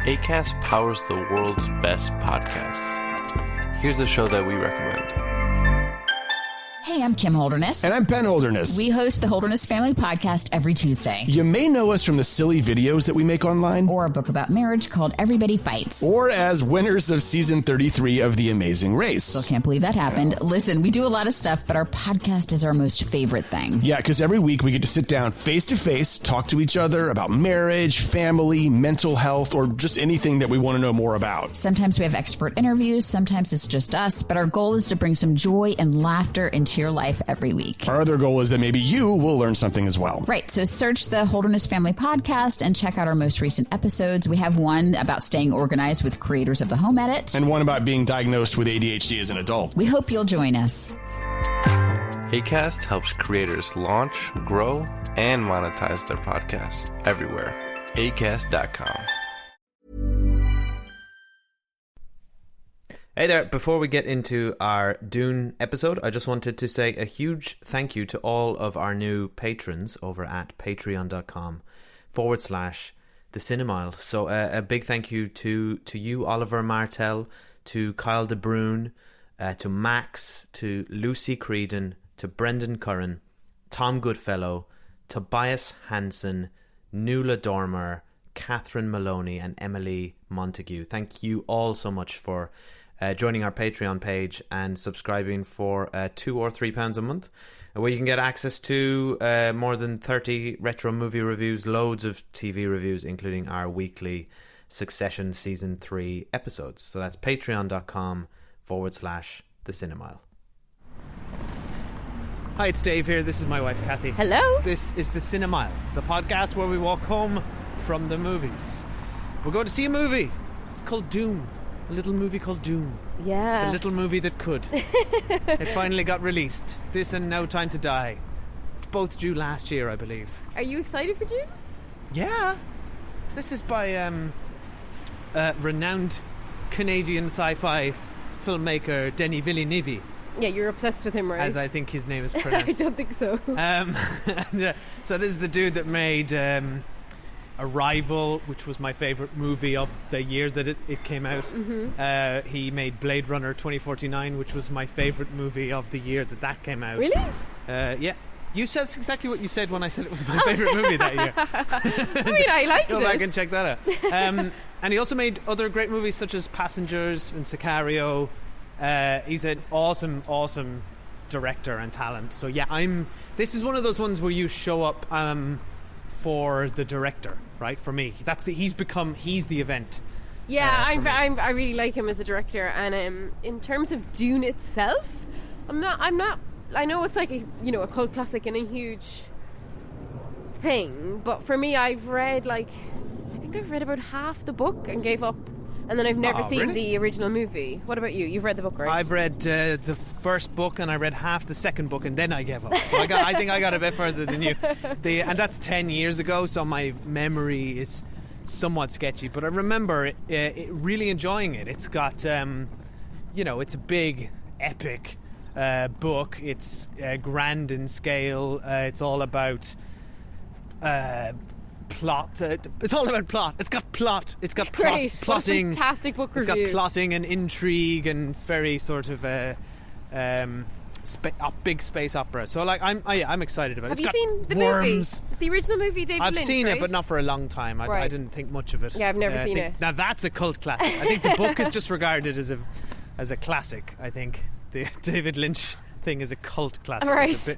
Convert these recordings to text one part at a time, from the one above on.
Acast powers the world's best podcasts. Here's a show that we recommend. Hey, I'm Kim Holderness. And I'm Ben Holderness. We host the Holderness Family Podcast every Tuesday. You may know us from the silly videos that we make online. Or a book about marriage called Everybody Fights. Or as winners of season 33 of The Amazing Race. Still can't believe that happened. Listen, we do a lot of stuff, but our podcast is our most favorite thing. Yeah, because every week we get to sit down face to face, talk to each other about marriage, family, mental health, or just anything that we want to know more about. Sometimes we have expert interviews, sometimes it's just us, but our goal is to bring some joy and laughter into your life every week. Our other goal is that maybe you will learn something as well. Right, so search the Holderness Family Podcast and check out our most recent episodes. We have one about staying organized with creators of the Home Edit. And one about being diagnosed with ADHD as an adult. We hope you'll join us. Acast helps creators launch, grow, and monetize their podcasts everywhere. Acast.com. Hey there, before we get into our Dune episode, I just wanted to say a huge thank you to all of our new patrons over at patreon.com/thecinemile. So a big thank you to you, Oliver Martel, to Kyle De Bruyne, to Max, to Lucy Creedon, to Brendan Curran, Tom Goodfellow, Tobias Hansen, Nuala Dormer, Catherine Maloney, and Emily Montague. Thank you all so much for joining our Patreon page and subscribing for £2 or £3 a month, where you can get access to more than 30 retro movie reviews, loads of TV reviews, including our weekly Succession Season 3 episodes. So that's patreon.com/thecinemile. Hi, it's Dave here. This is my wife, Kathy. Hello. This is The Cinemile, the podcast where we walk home from the movies. We're going to see a movie. It's called Dune. A little movie called Dune. Yeah. A little movie that could. It finally got released. This and No Time to Die. Both due last year, I believe. Are you excited for Dune? Yeah. This is by renowned Canadian sci-fi filmmaker Denis Villeneuve. Yeah, you're obsessed with him, right? As I think his name is pronounced. I don't think so. So this is the dude that made Arrival, which was my favourite movie of the year that it came out. Mm-hmm. He made Blade Runner 2049, which was my favourite movie of the year that came out. Really? Yeah. You said exactly what you said when I said it was my favourite movie that year. I mean, I liked it. Go back and check that out. And he also made other great movies such as Passengers and Sicario. He's an awesome director and talent. So yeah, this is one of those ones where you show up for the director, right? For me, he's the event. Yeah, I really like him as a director, and in terms of Dune itself, I'm not. I know it's like a cult classic and a huge thing, but for me, I think I've read about half the book and gave up. And then I've never seen the original movie. What about you? You've read the book, right? I've read the first book and I read half the second book and then I gave up. So I think I got a bit further than you. And that's 10 years ago, so my memory is somewhat sketchy. But I remember really enjoying it. It's got, it's a big, epic book. It's grand in scale. It's all about plot. It's all about plot. It's got plot. It's got plotting. Fantastic book review. It's got plotting and intrigue, and it's very sort of a big space opera. So I'm excited about it. Have you seen the movie? It's the original movie, David Lynch. I've seen right? it, but not for a long time. I didn't think much of it. Yeah, I've never seen it. Now that's a cult classic. I think the book is just regarded as a classic. I think the David Lynch thing is a cult classic. Right.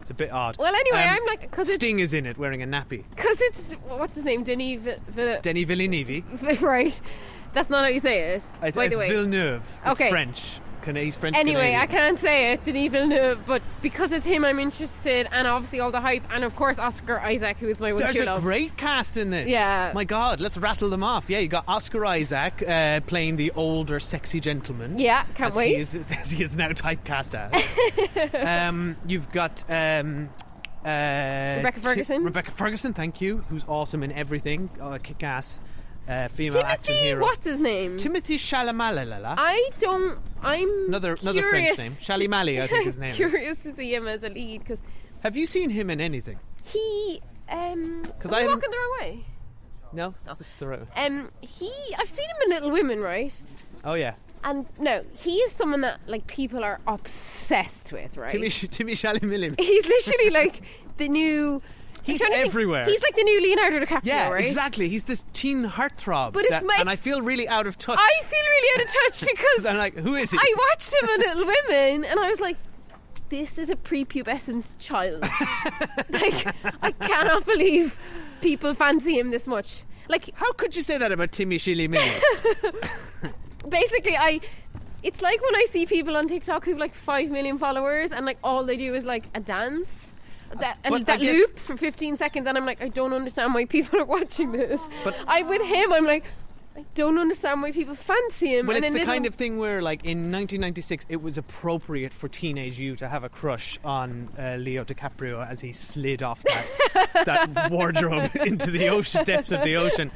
It's a bit odd. Well, anyway, I'm like... Sting is in it wearing a nappy. Because it's... What's his name? Denis Villeneuve. Right. That's not how you say it. It's way. Villeneuve. It's French. He's French. Anyway, I can't say it, Denis Villeneuve, but because it's him, I'm interested, and obviously all the hype, and of course Oscar Isaac, who is my one. There's a great cast in this. Yeah. My God, let's rattle them off. Yeah, you got Oscar Isaac playing the older, sexy gentleman. Yeah, can't wait. As he is now typecast as. You've got Rebecca Ferguson. Rebecca Ferguson, thank you, who's awesome in everything. Kick-ass. Female action hero. What's his name? Timothy Chalamet. I'm another French name. Chalamet, I think his name. Curious to see him as a lead. Cause have you seen him in anything? he Because I walking the wrong way. No, this is the right. I've seen him in Little Women, right? Oh yeah, And no, he is someone that like people are obsessed with, right? Timmy Chalamet. He's literally like the new. He's everywhere. He's like the new Leonardo DiCaprio, Yeah, right? exactly. He's this teen heartthrob. But it's and I feel really out of touch. I feel really out of touch because I'm like, who is he? I watched him in Little Women and I was like, this is a prepubescent child. Like, I cannot believe people fancy him this much. Like, how could you say that about Timmy Chalamet? basically, it's like when I see people on TikTok who've like 5 million followers and like all they do is like a dance. That loops for 15 seconds and I'm like, I don't understand why people are watching this. But with him, I'm like, I don't understand why people fancy him. Well, and it's the kind of thing where, like, in 1996, it was appropriate for teenage you to have a crush on Leo DiCaprio as he slid off that wardrobe into the ocean depths of the ocean.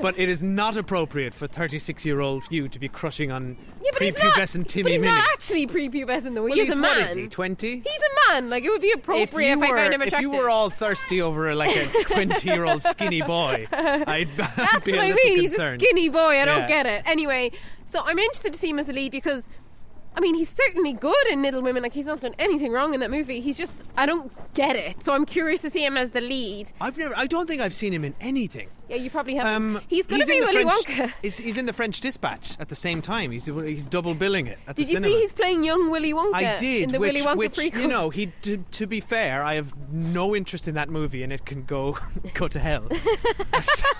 But it is not appropriate for 36-year-old you to be crushing on prepubescent Timmy But he's Millie. not actually prepubescent though. Well, He's a man. What is he, 20? He's a man. Like, it would be appropriate if I found him attractive. If you were all thirsty over a 20-year-old skinny boy, I'd That's be what a I little mean. concerned. He's a skinny boy. I don't Yeah. get it. Anyway, so I'm interested to see him as a lead because, I mean, he's certainly good in Little Women. Like, he's not done anything wrong in that movie. He's just, I don't get it. So I'm curious to see him as the lead. I don't think I've seen him in anything. Yeah, you probably haven't. He's going to be in the Willy French, Wonka. He's in the French Dispatch at the same time. He's double billing it at the Did you cinema. see he's playing young Willy Wonka? I did. In the Willy Wonka prequel. You know, to be fair, I have no interest in that movie, and it can go to hell.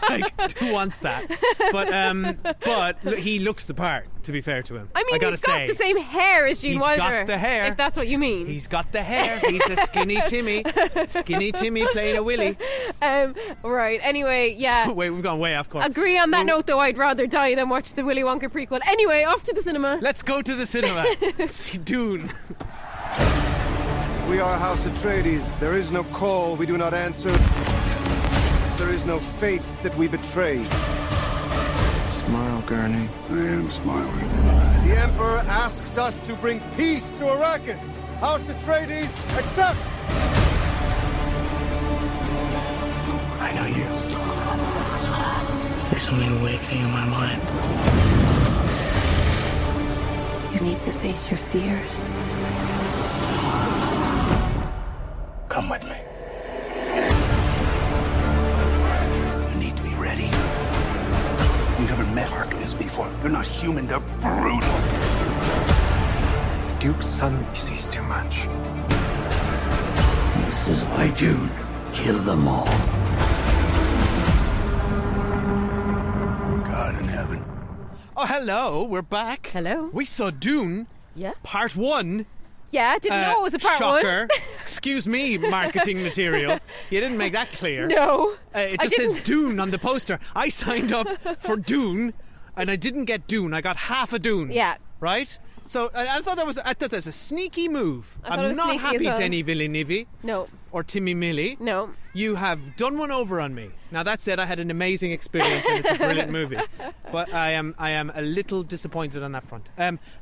Like, who wants that? But he looks the part. To be fair to him, I mean, gotta he's got say, the same hair as Gene he's Wilder. got the hair. If that's what you mean. He's got the hair. He's a skinny Timmy playing a Willy. Right. Anyway, yeah. So, wait, we've gone way off course. Agree on that note, though. I'd rather die than watch the Willy Wonka prequel. Anyway, off to the cinema. Let's go to the cinema. See Dune. We are House Atreides. There is no call we do not answer. There is no faith that we betray. Smile, Gurney. I am smiling. The Emperor asks us to bring peace to Arrakis. House Atreides accepts! I know you. There's something awakening in my mind. You need to face your fears. Come with me. You need to be ready. You never met Harkonnens before. They're not human, they're brutal. The Duke's son sees too much. This is why Dune killed them all. God in heaven. Oh, hello. We're back. Hello. We saw Dune. Yeah. Part 1. Yeah, didn't know it was a part shocker. 1. Excuse me, marketing material. You didn't make that clear. No. It just says Dune on the poster. I signed up for Dune, and I didn't get Dune. I got half a Dune. Yeah. Right? So I thought that was a sneaky move. I thought it I'm was not sneaky as happy, well. Denis Villeneuve No. or Timmy Millie. No. You have done one over on me. Now that said, I had an amazing experience and it's a brilliant movie. But I am a little disappointed on that front.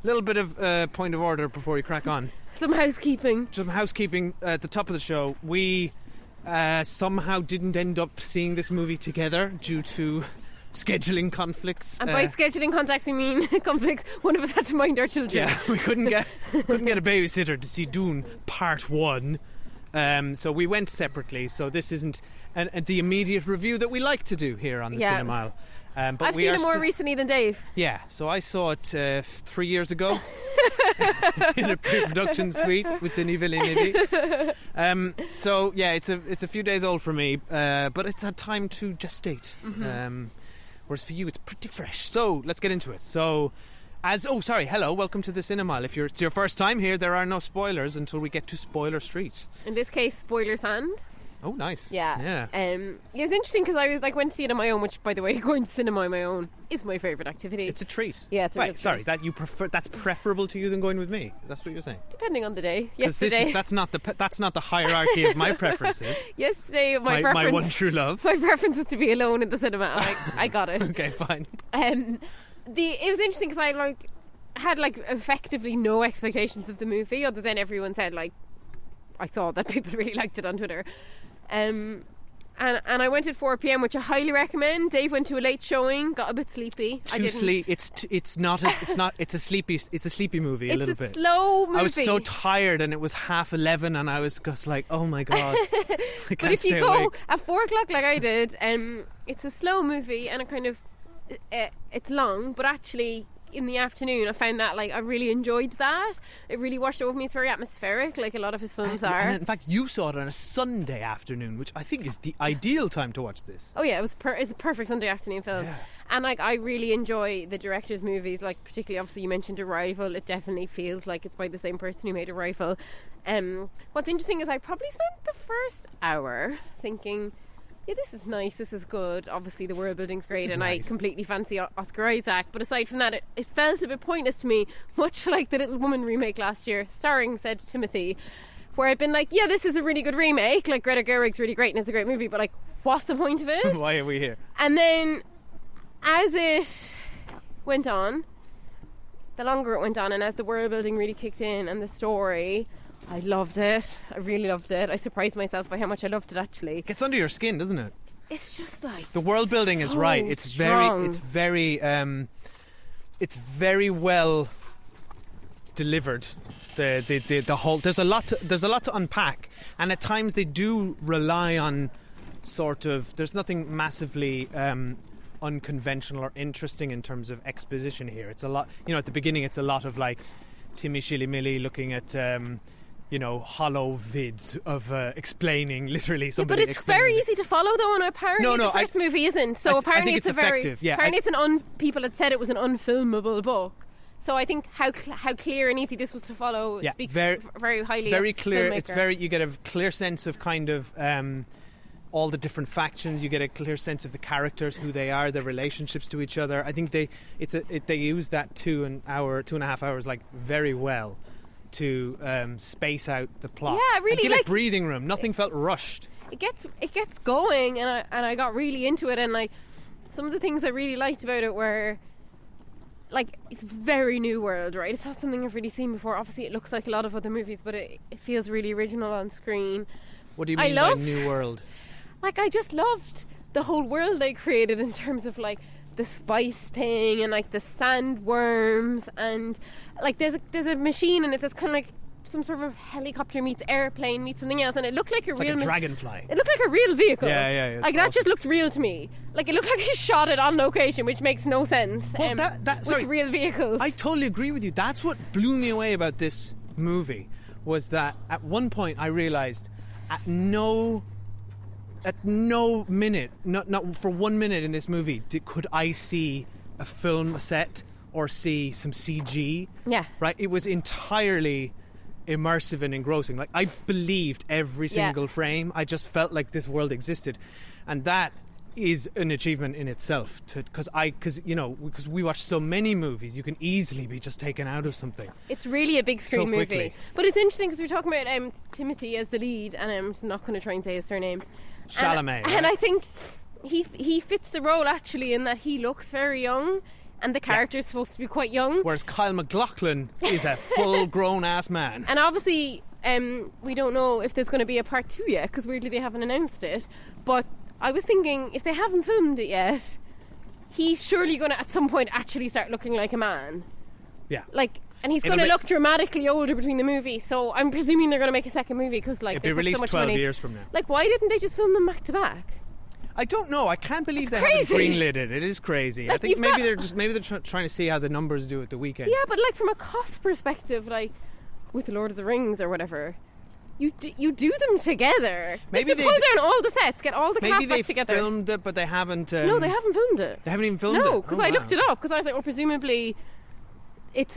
Little bit of point of order before we crack on. Some housekeeping. Some housekeeping at the top of the show. We somehow didn't end up seeing this movie together due to scheduling conflicts. And by scheduling contacts, we mean conflicts. One of us had to mind our children. Yeah, we couldn't get a babysitter to see Dune Part 1. So we went separately. So this isn't the immediate review that we like to do here on the Cinemile. But I've seen it more recently than Dave. Yeah, so I saw it 3 years ago in a pre-production suite with Denis Villeneuve. So yeah, it's a few days old for me, but it's had time to gestate. Mm-hmm. Whereas for you, it's pretty fresh. So let's get into it. So, hello, welcome to the Cinemile. If it's your first time here, there are no spoilers until we get to Spoiler Street. In this case, spoilers and. Oh, nice. Yeah. It was interesting because I went to see it on my own, which, by the way, going to cinema on my own is my favourite activity. It's a treat. Yeah, it's a real Right, sorry, treat. that you prefer. That's preferable to you than going with me. That's what you're saying. Depending on the day. Because Yesterday. that's not the hierarchy of my preferences. Yesterday, my my preference. one true love. My preference was to be alone in the cinema, and I got it. Okay, fine. It was interesting because I had effectively no expectations of the movie, other than everyone said I saw that people really liked it on Twitter. And I went at 4 p.m, which I highly recommend. Dave went to a late showing, got a bit sleepy. It's a sleepy movie a little bit. It's a slow movie. I was so tired, and it was 11:30, and I was just like, oh my god. I can't but if stay you go awake. at 4 o'clock like I did, it's a slow movie, and it kind of it's long, but actually in the afternoon I found that I really enjoyed that. It really washed over me. It's very atmospheric, like a lot of his films are. And in fact, you saw it on a Sunday afternoon, which I think is the ideal time to watch this. Oh yeah, it's a perfect Sunday afternoon film. Yeah. And I really enjoy the director's movies, particularly obviously you mentioned Arrival. It definitely feels like it's by the same person who made Arrival. What's interesting is I probably spent the first hour thinking, yeah, this is nice, this is good. Obviously the world building's great, and nice. I completely fancy Oscar Isaac, but aside from that, it felt a bit pointless to me, much like the Little Woman remake last year, starring said Timothy, where I'd been like, yeah, this is a really good remake, Greta Gerwig's really great and it's a great movie, but what's the point of it? Why are we here? And then as it went on, the longer it went on, and as the world building really kicked in and the story, I loved it. I really loved it. I surprised myself by how much I loved it, actually. It gets under your skin, doesn't it? It's just the world building is right. It's strong. It's very well delivered. The whole there's a lot to unpack, and at times they do rely on there's nothing massively unconventional or interesting in terms of exposition here. It's a lot, at the beginning it's a lot of Timmy Shilly-Milly looking at hollow vids of explaining literally somebody. But it's very easy to follow though, and apparently the first movie isn't. So apparently it's effective. People had said it was an unfilmable book. So I think how clear and easy this was to follow speaks very highly. Very of clear. filmmaker. You get a clear sense of kind of all the different factions. You get a clear sense of the characters, who they are, their relationships to each other. I think they use that 2.5 hours very well to space out the plot. Yeah, really. And give it breathing room. Nothing felt rushed. It gets going, and I got really into it, and some of the things I really liked about it were it's very new world, right? It's not something I've really seen before. Obviously, it looks like a lot of other movies, but it feels really original on screen. What do you mean by new world? I just loved the whole world they created in terms of the spice thing and the sandworms, and there's a machine in it that's kind of some sort of helicopter meets airplane meets something else, and it looked like a real dragonfly. It looked like a real vehicle. Yeah. That awesome. just looked real to me. It looked like he shot it on location, which makes no sense. Well, with real vehicles. I totally agree with you. That's what blew me away about this movie, was that at one point I realised at no minute, not for 1 minute in this movie, could I see a film set or see some CG. Yeah. Right? It was entirely immersive and engrossing. I believed every single frame. I just felt like this world existed, and that is an achievement in itself. Because we watch so many movies, you can easily be just taken out of something. It's really a big screen so quickly. movie. But it's interesting because we're talking about Timothy as the lead, and I'm not going to try and say his surname. Chalamet. And I think he fits the role actually in that he looks very young. And the character is supposed to be quite young. Whereas Kyle MacLachlan is a full-grown ass man. And obviously, we don't know if there's going to be a part 2 yet, because weirdly they haven't announced it. But I was thinking, if they haven't filmed it yet, he's surely going to at some point actually start looking like a man. Yeah. And he's going to look dramatically older between the movies. So I'm presuming they're going to make a second movie because it'll be released so much 12 years from now. Why didn't they just film them back to back? I don't know. I can't believe they crazy. haven't greenlit it. It is crazy. I think maybe they're trying to see how the numbers do at the weekend. Yeah, but from a cost perspective, with Lord of the Rings or whatever, you do them together. Maybe they pull down all the sets, get all the cast back together. Maybe they filmed it, but they haven't. No, they haven't filmed it. They haven't even filmed it. No, because I looked it up because I was like, presumably.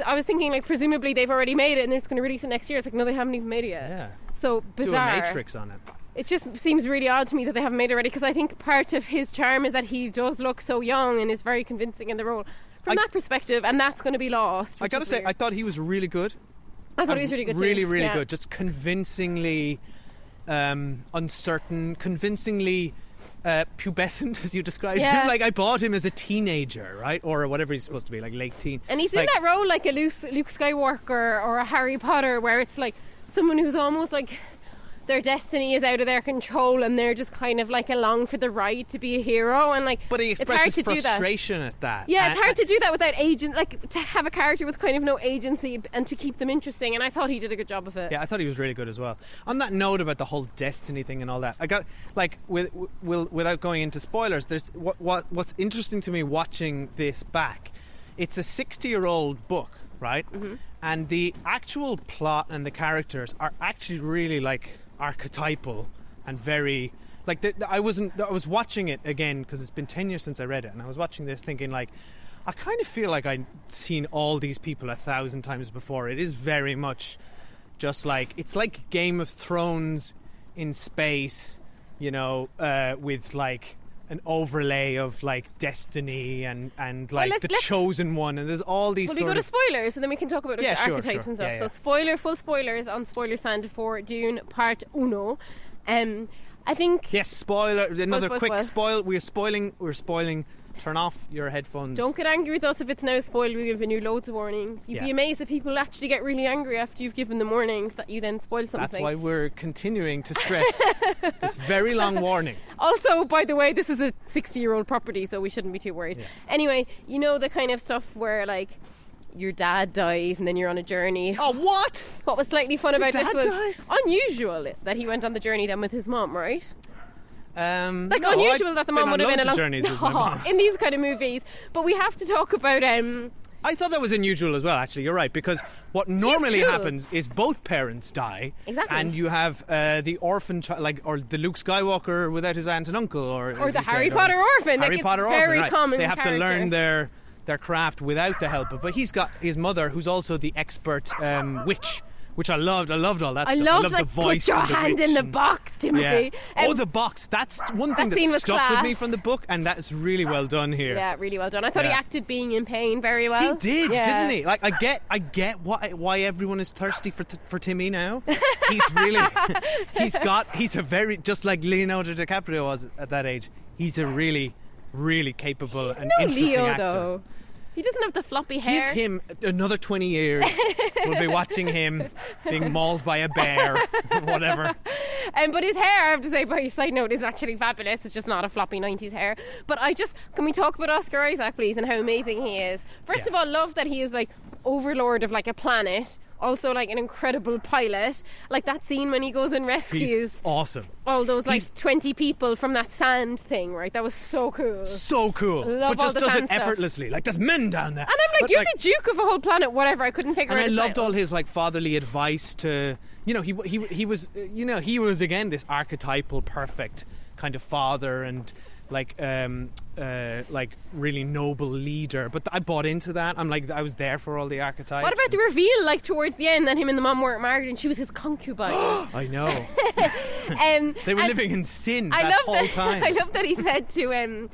I was thinking presumably they've already made it and they're just going to release it next year. It's no, they haven't even made it yet. Yeah. So bizarre. Do a Matrix on it. It just seems really odd to me that they haven't made it already, because I think part of his charm is that he does look so young and is very convincing in the role from that perspective, and that's going to be lost. I gotta say, I thought he was really good. I thought he was really good really, too. Really good. Just convincingly uncertain, convincingly pubescent, as you described him. I bought him as a teenager, right? Or whatever he's supposed to be, late teen. And he's in that role like a Luke Skywalker or a Harry Potter, where it's someone who's almost their destiny is out of their control and they're just kind of like along for the ride to be a hero, and like, but he expresses frustration at that. Yeah, it's hard to do that without to have a character with kind of no agency and to keep them interesting, and I thought he did a good job of it. Yeah, I thought he was really good as well. On that note about the whole destiny thing and all that, I got like without going into spoilers, there's what's interesting to me watching this back. It's a 60-year-old book, right? Mm-hmm. And the actual plot and the characters are actually really like archetypal and very like I was watching it again because it's been 10 years since I read it, and I was watching this thinking like, I kind of feel like I've seen all these people 1,000 times before. It is very much just like, it's like Game of Thrones in space, you know, with like an overlay of like destiny and like the chosen one, and there's all these. Will we go to spoilers and then we can talk about the archetypes and stuff? Yeah, so full spoilers on Spoiler Sand for Dune Part Uno. I think spoiler. Another quick spoil. We're spoiling. Turn off your headphones. Don't get angry with us if it's now spoiled. We're giving you loads of warnings. You'd be amazed that people actually get really angry after you've given them warnings that you then spoil something. That's why we're continuing to stress this very long warning. Also, by the way, this is a 60-year-old property, so we shouldn't be too worried. Yeah. Anyway, you know the kind of stuff where like your dad dies and then you're on a journey. Oh, what? What was slightly fun about this was dies? Unusual that he went on the journey then with his mom, right? Unusual that the mom would have been along journeys with my mom. in these kind of movies. But we have to talk about I thought that was unusual as well, actually. You're right, because what normally happens is both parents die. Exactly. And you have the orphan child, like, or the Luke Skywalker without his aunt and uncle, or the Harry Potter orphan. Harry Potter orphan, very right. common. They have character. to learn their craft without the help. But he's got his mother, who's also the expert witch. Which I loved. I loved all that stuff. I loved like, the voice. Put your and the hand witch in the box, Timothy. Yeah. The box. That's one thing that stuck with me from the book, and that's really well done here. Yeah, really well done. I thought he acted being in pain very well. He did, didn't he? Like, I get why everyone is thirsty for Timmy now. He's really, he's a very, just like Leonardo DiCaprio was at that age. He's a really, really capable and interesting Leo, actor. Though. He doesn't have the floppy hair. Give him another 20 years. We'll be watching him being mauled by a bear, whatever. But his hair, I have to say, by side note, is actually fabulous. It's just not a floppy 90s hair. But can we talk about Oscar Isaac, please, and how amazing he is? First of all, love that he is like overlord of like a planet. Also, like an incredible pilot. Like that scene when he goes and rescues. He's awesome. All those 20 people from that sand thing, right? That was so cool. So cool. Love but just does it stuff. effortlessly. Like there's men down there. And I'm like, you're the Duke of a whole planet, whatever. I couldn't figure it out. And I loved all his like fatherly advice to, you know, he was again this archetypal perfect kind of father and like really noble leader, but I bought into that. I'm like, I was there for all the archetypes. What about the reveal, like towards the end, that him and the mom weren't married and she was his concubine? I know. They were living in sin whole time. I love that he said to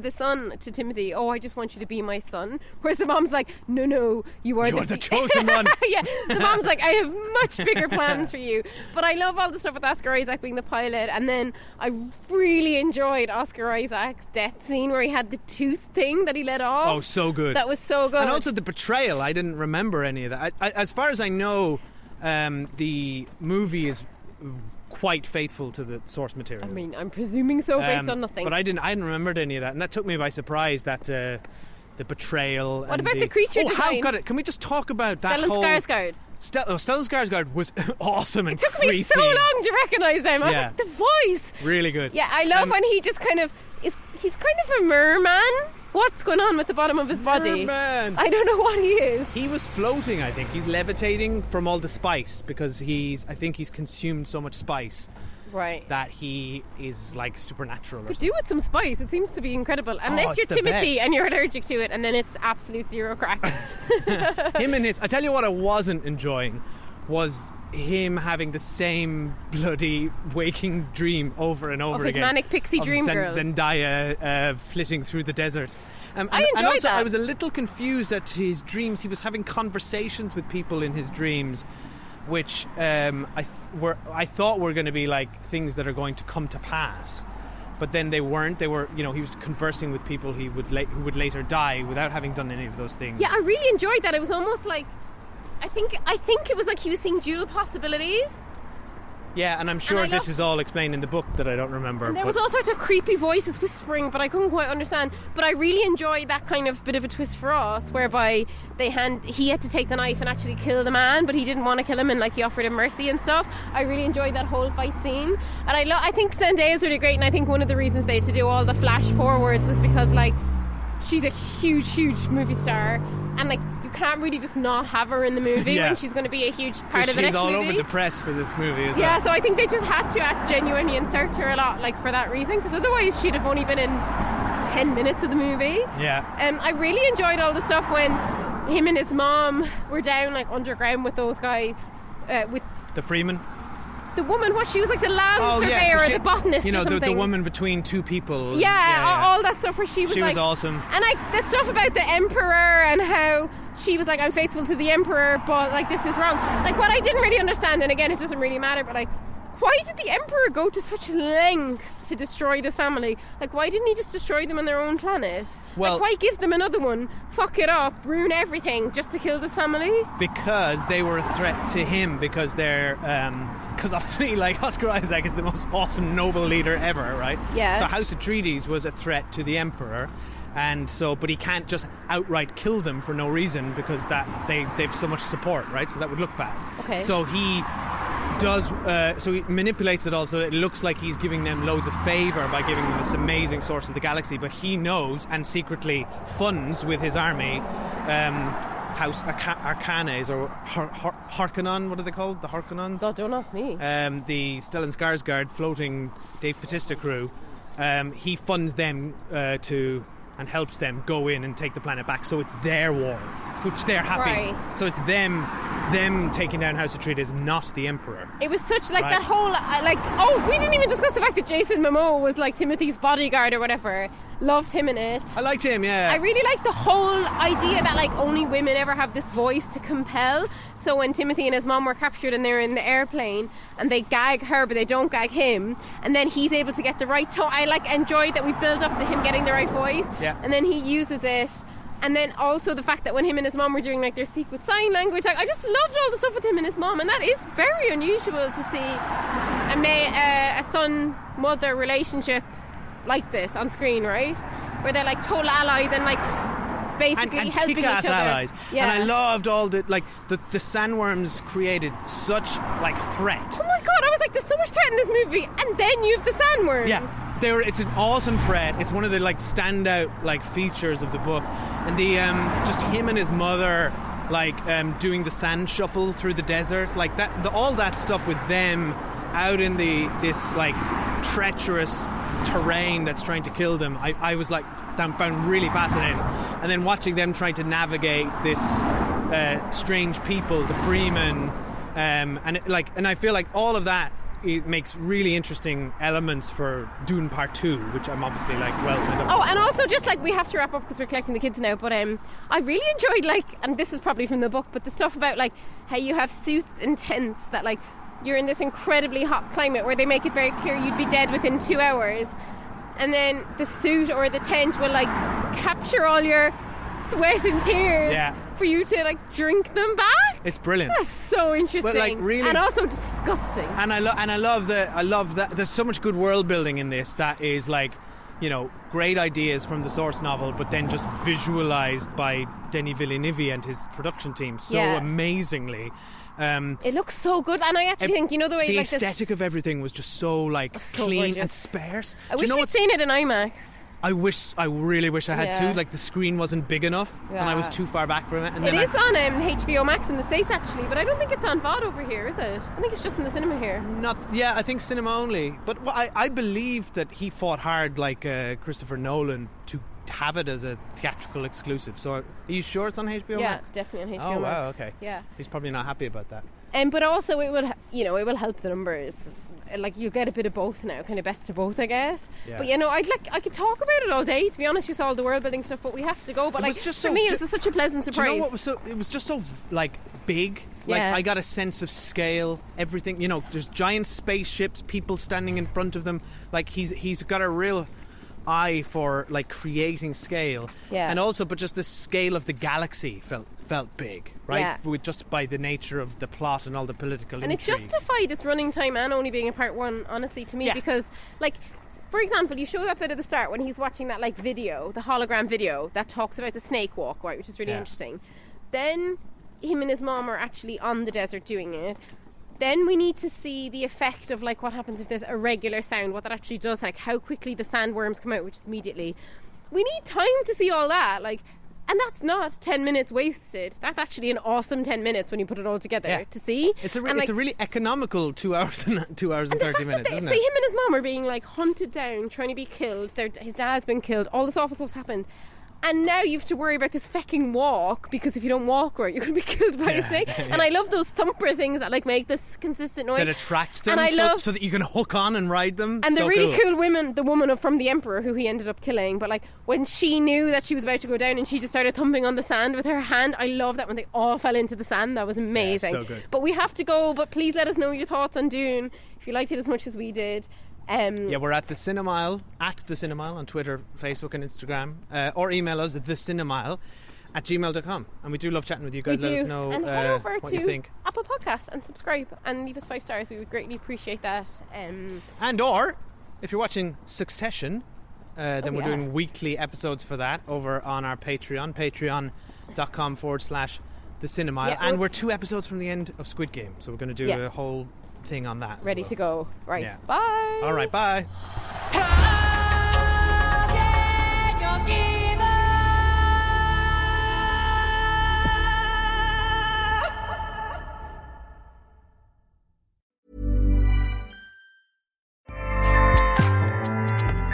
the son, to Timothy, "Oh, I just want you to be my son." Whereas the mom's like, "No, you're the chosen one." Yeah, the mom's like, "I have much bigger plans for you." But I love all the stuff with Oscar Isaac being the pilot, and then I really enjoyed Oscar Isaac's death scene where he had the tooth thing that he let off. Oh, so good. That was so good. And also the betrayal. I didn't remember any of that. As far as I know, the movie is quite faithful to the source material. I mean, I'm presuming so based on nothing. But I hadn't remembered any of that, and that took me by surprise. That the betrayal. What about the creature design? How got it? Can we just talk about that Stellan Skarsgård. Stellan Skarsgård was awesome and It took me so long to recognise him. I was like, the voice. Really good. Yeah, I love when he just kind of he's kind of a merman. What's going on with the bottom of his body? Merman. I don't know what he is. He was floating, I think. He's levitating from all the spice because I think he's consumed so much spice. Right. That he is like supernatural. Could do with some spice. It seems to be incredible. Unless you're the Timothy best. and you're allergic to it, and then it's absolute zero crack. I tell you what I wasn't enjoying was him having the same bloody waking dream over and over again. His manic pixie dream girl. Zendaya flitting through the desert. I enjoyed that. I was a little confused at his dreams. He was having conversations with people in his dreams, which I thought were going to be like things that are going to come to pass. But then they weren't. They were, he was conversing with people who would later die without having done any of those things. Yeah, I really enjoyed that. It was almost like I think it was like he was seeing dual possibilities. Yeah, and I'm sure this is all explained in the book that I don't remember. And there was all sorts of creepy voices whispering, but I couldn't quite understand. But I really enjoyed that kind of bit of a twist for us, whereby he had to take the knife and actually kill the man, but he didn't want to kill him, and like he offered him mercy and stuff. I really enjoyed that whole fight scene, and I think Zendaya's really great. And I think one of the reasons they had to do all the flash forwards was because like she's a huge movie star, and like you can't really just not have her in the movie when she's going to be a huge part of the next movie. She's all over the press for this movie as well. Yeah, so I think they just had to genuinely insert her a lot, like for that reason, because otherwise she'd have only been in 10 minutes of the movie. Yeah. I really enjoyed all the stuff when him and his mom were down like underground with those guys, with the Freeman. The woman, she was like the land surveyor or the botanist, you know, or something. the woman between two people. Yeah, all that stuff where she was awesome. And like the stuff about the emperor and how she was like, I'm faithful to the emperor, but like this is wrong. Like what I didn't really understand, and again it doesn't really matter, but like why did the emperor go to such lengths to destroy this family? Like why didn't he just destroy them on their own planet? Well, like why give them another one, fuck it up, ruin everything just to kill this family? Because they were a threat to him, because they're because obviously like Oscar Isaac is the most awesome noble leader ever, right? Yeah. So House Atreides was a threat to the emperor, and so but he can't just outright kill them for no reason, because that they've so much support, right? So that would look bad. Okay. So he does so he manipulates it all so it looks like he's giving them loads of favour by giving them this amazing source of the galaxy, but he knows and secretly funds with his army House Arcanes or Harkonnen, what are they called? The Harkonnens? God, don't ask me. The Stellan Skarsgård floating Dave Bautista crew. He funds them and helps them go in and take the planet back, so it's their war, which they're happy. Right. So it's them taking down House Atreides, not the Emperor. It was such like that whole we didn't even discuss the fact that Jason Momoa was like Timothy's bodyguard or whatever. Loved him in it. I liked him, yeah. I really liked the whole idea that like only women ever have this voice to compel. So when Timothy and his mom were captured and they're in the airplane and they gag her but they don't gag him, and then he's able to get the right tone. I like enjoyed that we build up to him getting the right voice, and then he uses it. And then also the fact that when him and his mom were doing like their secret sign language, like I just loved all the stuff with him and his mom, and that is very unusual to see a son-mother relationship like this on screen, right? Where they're like total allies and like basically and helping each kick-ass other. allies. Yeah. And I loved all the sandworms created such like threat. Oh my god, I was like, there's so much threat in this movie, and then you have the sandworms. Yeah, it's an awesome threat. It's one of the like standout like features of the book, and the just him and his mother like doing the sand shuffle through the desert, like that. All that stuff with them out in this like treacherous terrain that's trying to kill them, I was like found really fascinating. And then watching them trying to navigate this strange people, the Freemen, and I feel like all of that it makes really interesting elements for Dune Part 2, which I'm obviously like well signed up. Oh, and also just like we have to wrap up because we're collecting the kids now, but I really enjoyed like, and this is probably from the book, but the stuff about like how you have suits and tents that like you're in this incredibly hot climate where they make it very clear you'd be dead within 2 hours, and then the suit or the tent will like capture all your sweat and tears for you to like drink them back. It's brilliant. That's so interesting, but like really, and also disgusting. And I love that. There's so much good world building in this that is like, you know, great ideas from the source novel, but then just visualized by Denis Villeneuve and his production team so amazingly. It looks so good, and I actually think, you know, the way the like aesthetic of everything was just so like clean and sparse. I wish we'd seen it in IMAX. I really wish I had to. Like the screen wasn't big enough, and I was too far back from it. And it is on HBO Max in the States actually, but I don't think it's on VOD over here, is it? I think it's just in the cinema here. I think cinema only. But I believe that he fought hard, like Christopher Nolan, to have it as a theatrical exclusive. So are you sure it's on HBO Max? Yeah, definitely on HBO Max. Oh wow, okay. Yeah. He's probably not happy about that. But also it will help the numbers. Like you get a bit of both now, kind of best of both, I guess. Yeah. But I could talk about it all day. To be honest, just all the world building stuff. But we have to go. But like for me, it was such a pleasant surprise. Do you know what was so? It was just so like big. Like I got a sense of scale. Everything. You know, there's giant spaceships, people standing in front of them. Like he's got a real eye for like creating scale. Yeah. And also, but just the scale of the galaxy felt felt big, right? Yeah. With just by the nature of the plot and all the political and intrigue. it justified its running time and only being a part one, honestly, to me, because, like, for example, you show that bit at the start when he's watching that, like, video, the hologram video that talks about the snake walk, right, which is really interesting. Then him and his mom are actually on the desert doing it. Then we need to see the effect of, like, what happens if there's a regular sound, what that actually does, like how quickly the sandworms come out, which is immediately. We need time to see all that, like. And that's not 10 minutes wasted. That's actually an awesome 10 minutes when you put it all together to see. It's a really economical 2 hours and 30 minutes, isn't it? See, him and his mom are being, like, hunted down, trying to be killed. His dad's been killed. All this awful stuff's happened. And now you have to worry about this fecking walk, because if you don't walk right, you're going to be killed by a snake. And I love those thumper things that, like, make this consistent noise. That attract them, so that you can hook on and ride them. And the really cool woman, the woman from the Emperor, who he ended up killing, but, like, when she knew that she was about to go down and she just started thumping on the sand with her hand, I love that when they all fell into the sand. That was amazing. So good. But we have to go, but please let us know your thoughts on Dune, if you liked it as much as we did. We're at the Cinemile, on Twitter, Facebook and Instagram, or email us at thecinemile@gmail.com. And we do love chatting with you guys. Let us know and head over what to you think. Apple Podcasts and subscribe and leave us 5 stars. We would greatly appreciate that. Or if you're watching Succession, then we're doing weekly episodes for that over on our Patreon, patreon.com/thecinemile. Yeah, and we're 2 episodes from the end of Squid Game, so we're going to do a whole thing on that. Ready to go. Right. Yeah. Bye. All right, bye.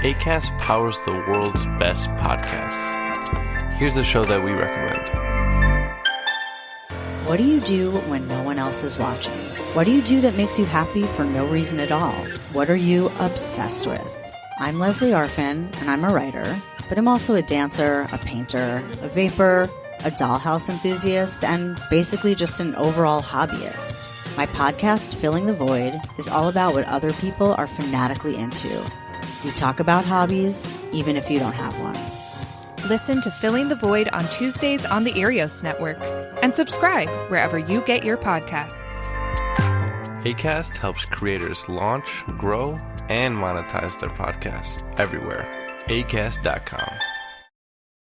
Acast powers the world's best podcasts. Here's a show that we recommend. What do you do when no one else is watching? What do you do that makes you happy for no reason at all? What are you obsessed with? I'm Leslie Arfin, and I'm a writer, but I'm also a dancer, a painter, a vapor, a dollhouse enthusiast, and basically just an overall hobbyist. My podcast, Filling the Void, is all about what other people are fanatically into. We talk about hobbies, even if you don't have one. Listen to Filling the Void on Tuesdays on the Arios Network and subscribe wherever you get your podcasts. Acast helps creators launch, grow, and monetize their podcasts everywhere. Acast.com.